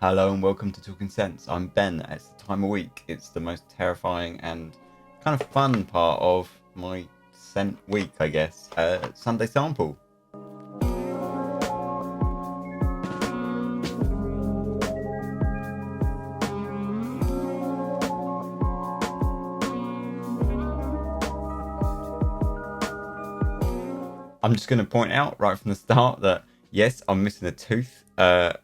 Hello and welcome to Talking Sense. I'm Ben. It's the time of week. It's the most terrifying and kind of fun part of my scent week, I guess. Sunday sample. I'm just going to point out right from the start that yes, I'm missing a tooth.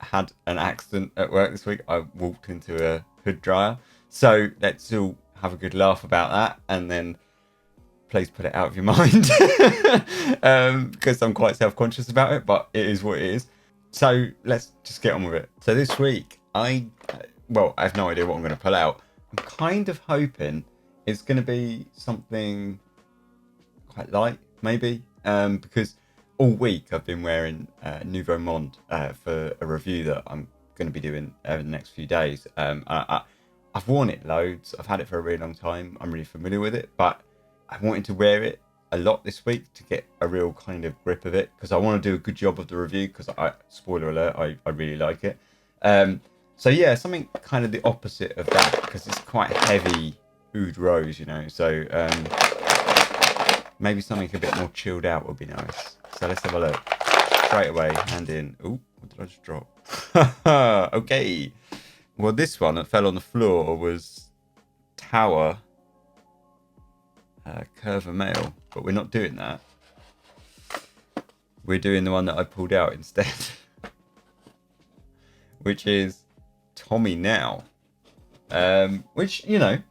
Had an accident at work this week. I walked into a hood dryer. So let's all have a good laugh about that, and then please put it out of your mind because I'm quite self-conscious about it, but it is what it is. So let's just get on with it. So this week, I have no idea what I'm going to pull out. I'm kind of hoping it's going to be something quite light, maybe, because all week I've been wearing Nouveau Monde for a review that I'm going to be doing over the next few days. I've worn it loads. I've had it for a really long time. I'm really familiar with it, but I wanted to wear it a lot this week to get a real kind of grip of it because I want to do a good job of the review because spoiler alert, I really like it. So yeah, something kind of the opposite of that because it's quite heavy oud rose, so maybe something a bit more chilled out would be nice. So let's have a look. Straight away, hand in. Ooh, what did I just drop? Okay. Well, this one that fell on the floor was Tower Curve Male, but we're not doing that. We're doing the one that I pulled out instead, which is Tommy Now. Which, I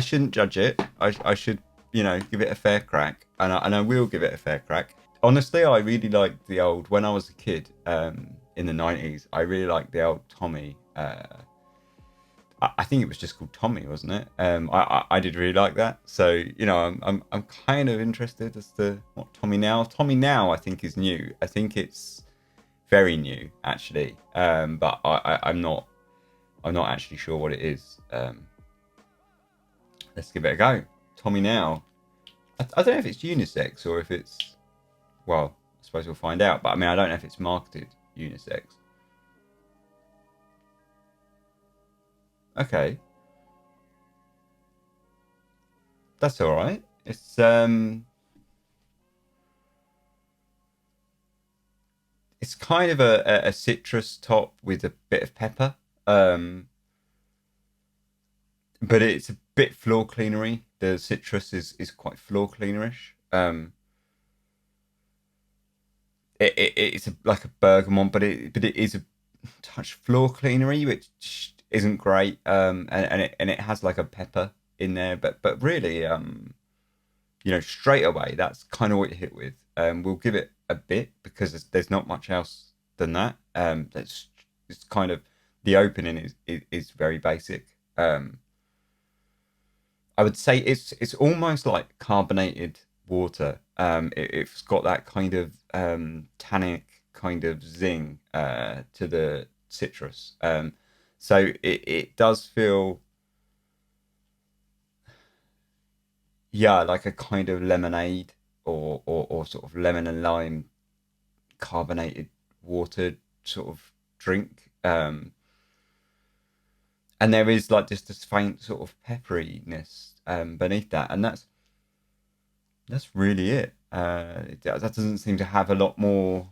shouldn't judge it. I should, give it a fair crack, and I will give it a fair crack. Honestly, I really liked the old, when I was a kid in the 90s, I really liked the old Tommy. I think it was just called Tommy, wasn't it? I did really like that. So, I'm kind of interested as to what Tommy Now I think is new. I think it's very new, actually. But I'm not actually sure what it is. Let's give it a go. Tommy Now. I don't know if it's unisex or if it's, well, I suppose we'll find out. But I mean, I don't know if it's marketed unisex. Okay. That's all right. It's kind of a citrus top with a bit of pepper. But it's a bit floor cleanery. The citrus is quite floor cleanerish. It's like a bergamot, but it is a touch floor cleanery, which isn't great. And it has like a pepper in there, but really, straight away that's kind of what you hit with. We'll give it a bit because there's not much else than that. It's kind of the opening is very basic. I would say it's almost like carbonated water. It's got that kind of tannic kind of zing to the citrus. So it does feel, yeah, like a kind of lemonade or sort of lemon and lime carbonated water sort of drink. And there is like just this faint sort of pepperiness beneath that, and that's really it. That doesn't seem to have a lot more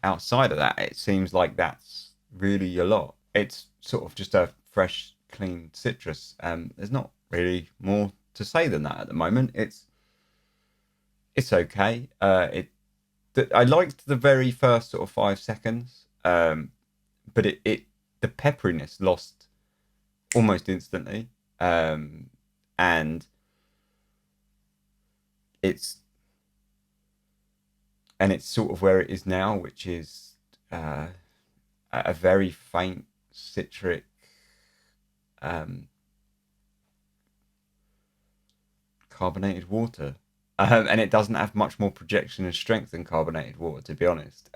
outside of that. It seems like that's really a lot. It's sort of just a fresh, clean citrus. There's not really more to say than that at the moment. It's okay. I liked the very first sort of 5 seconds, but the pepperiness lost almost instantly, and it's it's sort of where it is now, which is a very faint citric, um, carbonated water, and it doesn't have much more projection and strength than carbonated water, to be honest.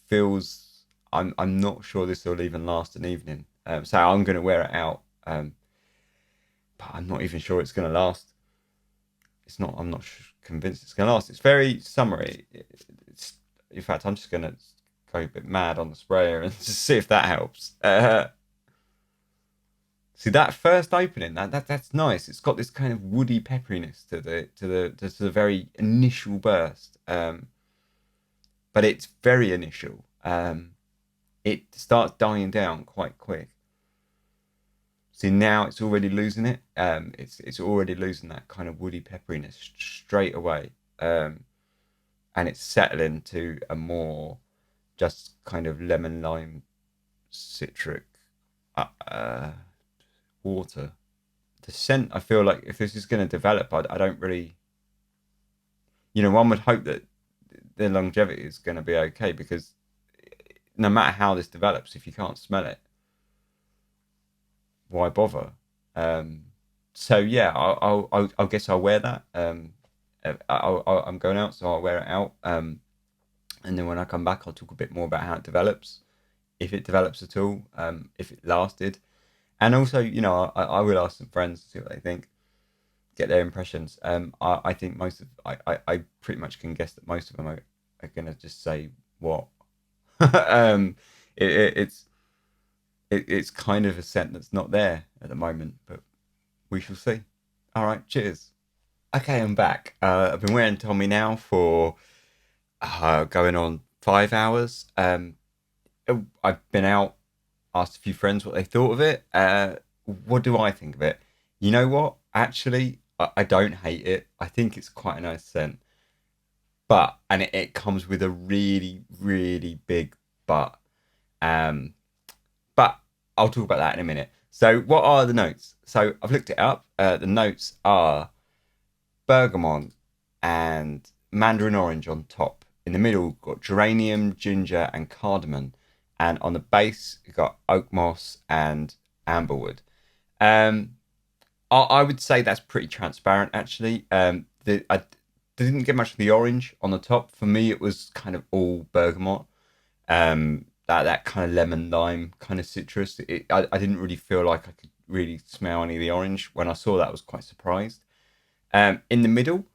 Feels I'm not sure this will even last an evening, so I'm going to wear it out, but I'm not even sure it's going to last. I'm not convinced it's going to last. It's very summery. In fact, I'm just going to go a bit mad on the sprayer and just see if that helps. See that first opening, that's nice. It's got this kind of woody pepperiness to the very initial burst, but it's very initial. It starts dying down quite quick. See now it's already losing it. It's already losing that kind of woody pepperiness straight away, and it's settling to a more just kind of lemon lime citric water. The scent, I feel like if this is going to develop, I don't really, one would hope that the longevity is going to be okay because no matter how this develops, if you can't smell it, why bother? So yeah, I guess I'll wear that. I'm going out, so I'll wear it out. And then when I come back, I'll talk a bit more about how it develops, if it develops at all, if it lasted, and also, I will ask some friends to see what they think, get their impressions. I think I pretty much can guess that most of them are gonna just say what. It, it's kind of a scent that's not there at the moment, but we shall see. All right, cheers. Okay, I'm back. I've been wearing Tommy now for going on 5 hours. I've been out, asked a few friends what they thought of it. What do I think of it? You know what? Actually, I don't hate it. I think it's quite a nice scent. And it comes with a really, really big but. Um, but I'll talk about that in a minute. So, what are the notes? So, I've looked it up. The notes are bergamot and mandarin orange on top. In the middle, got geranium, ginger, and cardamom. And on the base, you've got oak moss and amberwood. Um, I would say that's pretty transparent, actually. I didn't get much of the orange on the top. For me, it was kind of all bergamot. That kind of lemon lime kind of citrus. I didn't really feel like I could really smell any of the orange. When I saw that, I was quite surprised. In the middle,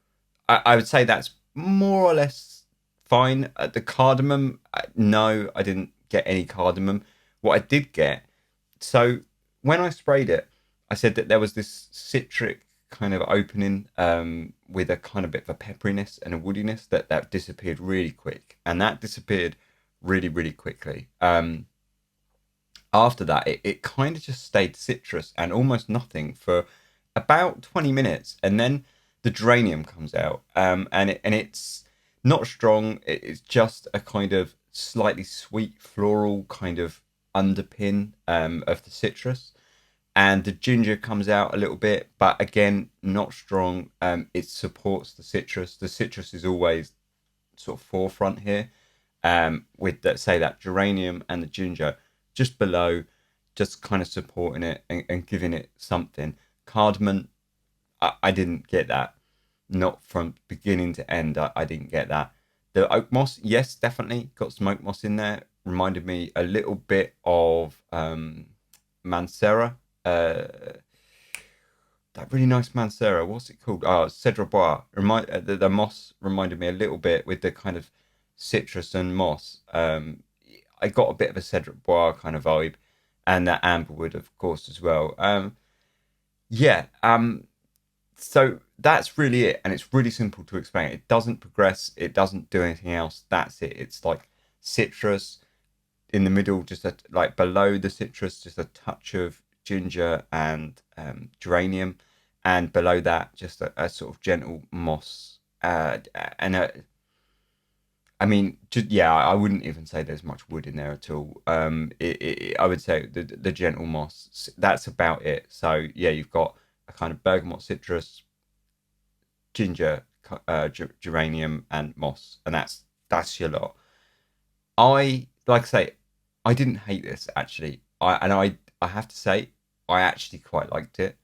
I would say that's more or less fine. The cardamom, no, I didn't get any cardamom. What I did get, so when I sprayed it, I said that there was this citric kind of opening with a kind of bit of a pepperiness and a woodiness that disappeared really quick, and that disappeared really, really quickly. After that, it kind of just stayed citrus and almost nothing for about 20 minutes, and then the geranium comes out, and it's not strong. It's just a kind of slightly sweet floral kind of underpin of the citrus, and the ginger comes out a little bit, but again, not strong. It supports the citrus. The citrus is always sort of forefront here, with that, say, that geranium and the ginger just below, just kind of supporting it and giving it something. Cardamom, I didn't get that, not from beginning to end. I didn't get that. The oak moss, yes, definitely got some oak moss in there. Reminded me a little bit of Mancera. That really nice Mancera. What's it called? Oh, Cedrat. The moss reminded me a little bit with the kind of citrus and moss. I got a bit of a Cedrat kind of vibe, and that amberwood, of course, as well. Yeah. So that's really it, and it's really simple to explain. It doesn't progress. It doesn't do anything else. That's it. It's like citrus in the middle, just like below the citrus, just a touch of ginger and geranium, and below that, just a sort of gentle moss. I mean, yeah, I wouldn't even say there's much wood in there at all. I would say the gentle moss. That's about it. So yeah, you've got a kind of bergamot citrus, ginger, geranium, and moss, and that's your lot. I like I say, I didn't hate this actually. I have to say, I actually quite liked it.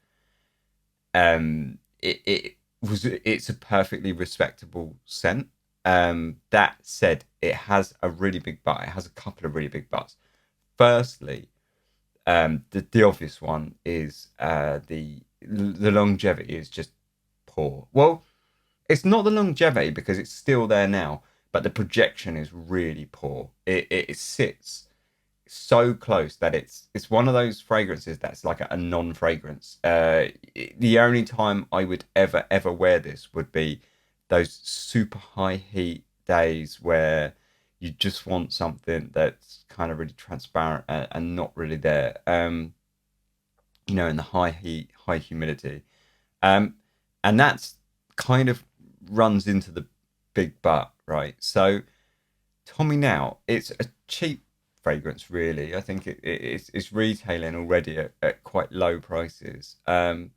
It's a perfectly respectable scent. That said, it has a really big butt. It has a couple of really big butts. Firstly, the obvious one is the longevity is just poor. Well, it's not the longevity because it's still there now, but the projection is really poor. It sits so close that it's one of those fragrances that's like a non-fragrance. The only time I would ever wear this would be those super high heat days where you just want something that's kind of really transparent and not really there. In the high heat, high humidity. Um, and that's kind of runs into the big but, right? So Tommy now, it's a cheap fragrance, really. I think it's retailing already at quite low prices. And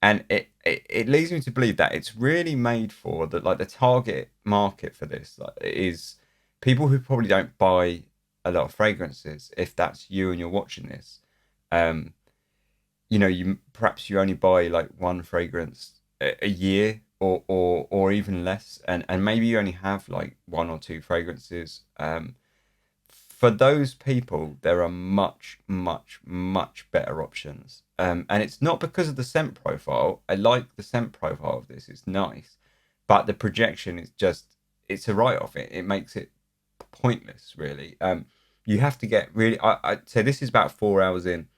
it leads me to believe that it's really made for that, like the target market for this like, is people who probably don't buy a lot of fragrances. If that's you and you're watching this, um, you only buy like one fragrance a year or even less, and maybe you only have like one or two fragrances. For those people, there are much, much, much better options. And it's not because of the scent profile. I like the scent profile of this; it's nice, but the projection is just—it's a write-off. It makes it pointless, really. You have to get really. I'd say this is about 4 hours in,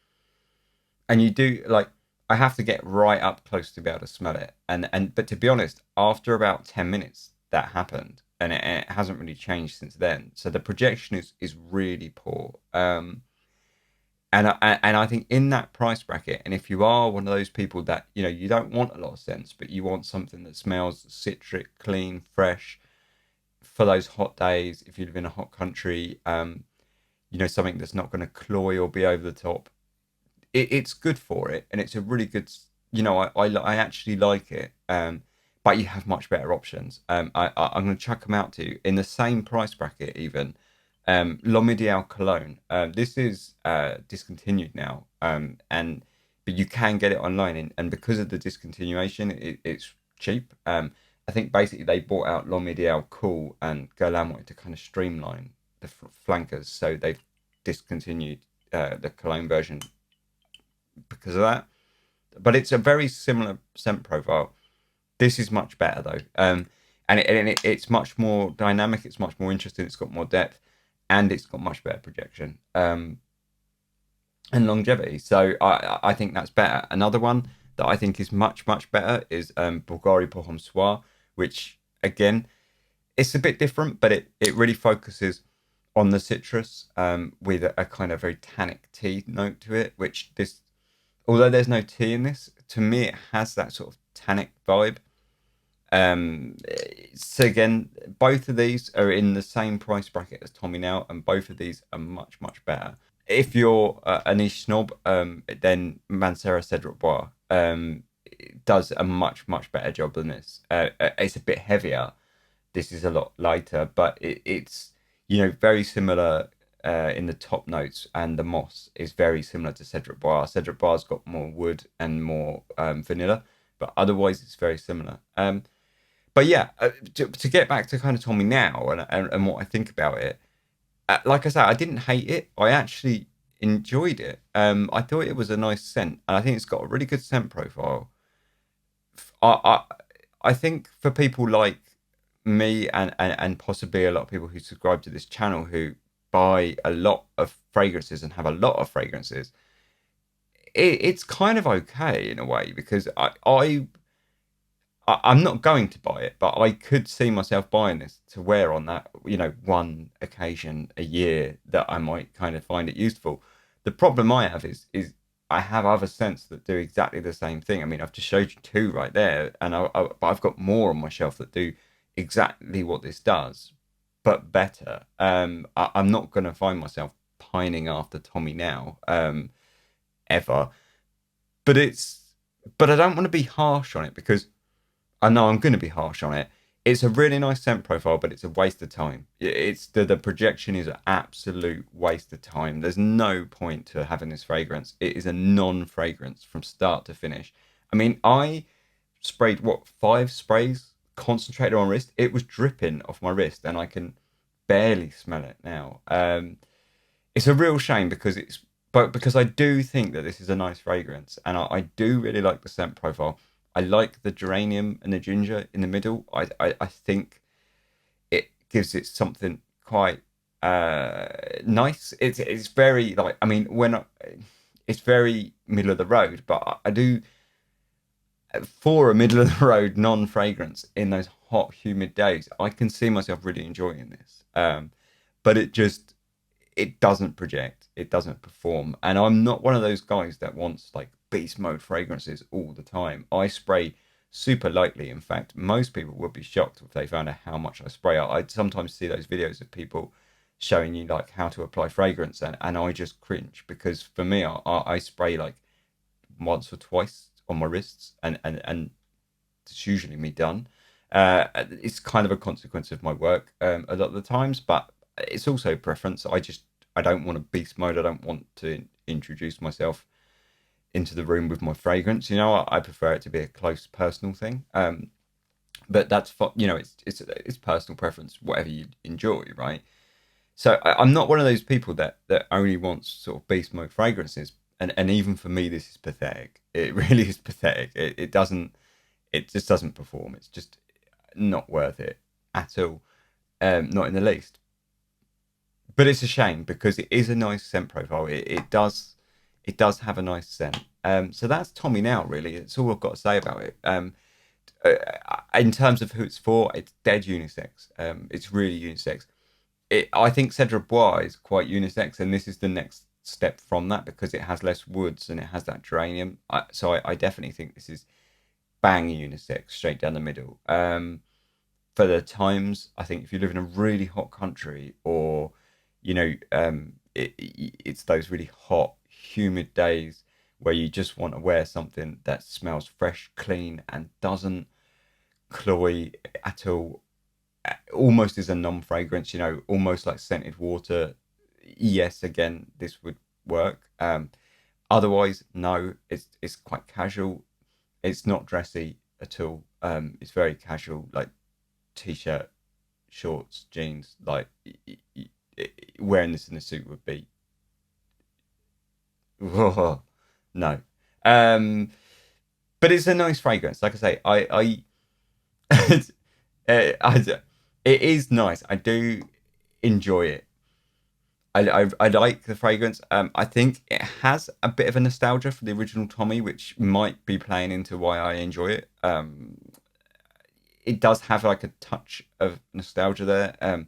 and you do like I have to get right up close to be able to smell it. And but to be honest, after about 10 minutes, that happened, and it hasn't really changed since then. So the projection is really poor. And I think in that price bracket, and if you are one of those people that you don't want a lot of scents, but you want something that smells citric, clean, fresh for those hot days, if you live in a hot country, something that's not going to cloy or be over the top, it's good for it, and it's a really good. I actually like it. But you have much better options. I'm going to chuck them out to you in the same price bracket. Even L'Homme Cologne. This is discontinued now, but you can get it online, and because of the discontinuation, it's cheap. I think basically they bought out L'Homme Cool, and Guerlain wanted to kind of streamline the flankers, so they've discontinued the Cologne version because of that. But it's a very similar scent profile. This is much better though, and it's much more dynamic. It's much more interesting. It's got more depth, and it's got much better projection and longevity. So I think that's better. Another one that I think is much better is Bulgari pour Homme Soir, which again it's a bit different, but it really focuses on the citrus with a kind of very tannic tea note to it, which this although there's no tea in this, to me it has that sort of tannic vibe. So again, both of these are in the same price bracket as Tommy now, and both of these are much better. If you're a niche snob, then Mancera Cedrat does a much better job than this. It's a bit heavier. This is a lot lighter, but it's very similar in the top notes, and the moss is very similar to Cedrat Bois. Cedrat Bois got more wood and more vanilla, but otherwise it's very similar. But yeah, to get back to kind of Tommy now and what I think about it, like I said, I didn't hate it. I actually enjoyed it. I thought it was a nice scent, and I think it's got a really good scent profile. I I think for people like me and possibly a lot of people who subscribe to this channel who buy a lot of fragrances and have a lot of fragrances, it's kind of okay in a way because I'm not going to buy it, but I could see myself buying this to wear on that, one occasion a year that I might kind of find it useful. The problem I have is I have other scents that do exactly the same thing. I mean, I've just showed you two right there, and but I've got more on my shelf that do exactly what this does, but better. I'm not going to find myself pining after Tommy now, ever. But but I don't want to be harsh on it because I know I'm going to be harsh on it. It's a really nice scent profile, but it's a waste of time. It's the projection is an absolute waste of time. There's no point to having this fragrance. It is a non-fragrance from start to finish. I mean, I sprayed 5 sprays concentrated on wrist. It was dripping off my wrist, and I can barely smell it now. It's a real shame because I do think that this is a nice fragrance, and I do really like the scent profile. I like the geranium and the ginger in the middle. I think it gives it something quite nice. It's very like, I mean, it's very middle of the road, but I do, for a middle of the road non fragrance in those hot humid days, I can see myself really enjoying this. But it doesn't project, it doesn't perform, and I'm not one of those guys that wants like beast mode fragrances all the time. I spray super lightly. In fact, most people would be shocked if they found out how much I spray. I sometimes see those videos of people showing you like how to apply fragrance, and I just cringe, because for me, I spray like once or twice on my wrists, and it's usually me done. It's kind of a consequence of my work a lot of the times, but it's also preference. I don't want a beast mode. I don't want to introduce myself into the room with my fragrance. I prefer it to be a close personal thing. But that's it's personal preference, whatever you enjoy, right? So I'm not one of those people that only wants sort of beast mode fragrances. And even for me, this is pathetic. It really is pathetic. It just doesn't perform. It's just not worth it at all. Not in the least. But it's a shame, because it is a nice scent profile. It does have a nice scent. So that's Tommy now. Really, it's all I've got to say about it. In terms of who it's for, it's dead unisex. It's really unisex. I think Cedrat Bois is quite unisex, and this is the next step from that, because it has less woods and it has that geranium. So I definitely think this is bang unisex, straight down the middle. For the times, I think if you live in a really hot country, or it's those really hot, humid days where you just want to wear something that smells fresh, clean, and doesn't cloy at all, almost as a non-fragrance, almost like scented water. Yes, again, this would work. Otherwise, no, it's quite casual. It's not dressy at all. It's very casual, like t-shirt, shorts, jeans. Like wearing this in a suit would be no. But it's a nice fragrance. Like I say, it is nice. I do enjoy it. I like the fragrance. I think it has a bit of a nostalgia for the original Tommy, which might be playing into why I enjoy it. It does have like a touch of nostalgia there,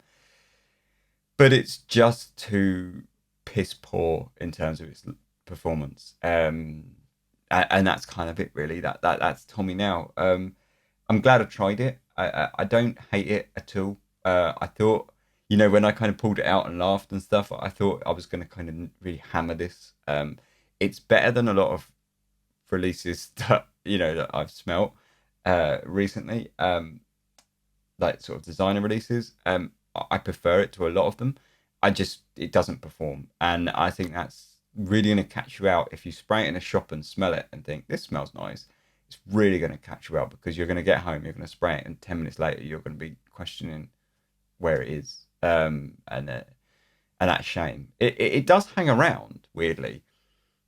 but it's just too piss poor in terms of its performance. And that's kind of it, really. That's Tommy now. I'm glad I tried it. I don't hate it at all. I thought, when I kind of pulled it out and laughed and stuff, I thought I was going to kind of really hammer this. It's better than a lot of releases that I've smelt recently. Like sort of designer releases. I prefer it to a lot of them. It doesn't perform, and I think that's really going to catch you out if you spray it in a shop and smell it and think this smells nice. It's really going to catch you out, because you're going to get home, you're going to spray it, and 10 minutes later you're going to be questioning where it is. And that's a shame. It does hang around weirdly,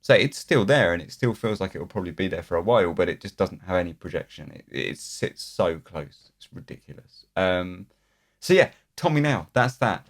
so it's still there, and it still feels like it will probably be there for a while, but it just doesn't have any projection. It sits so close, it's ridiculous. So yeah, Tommy now, that's that.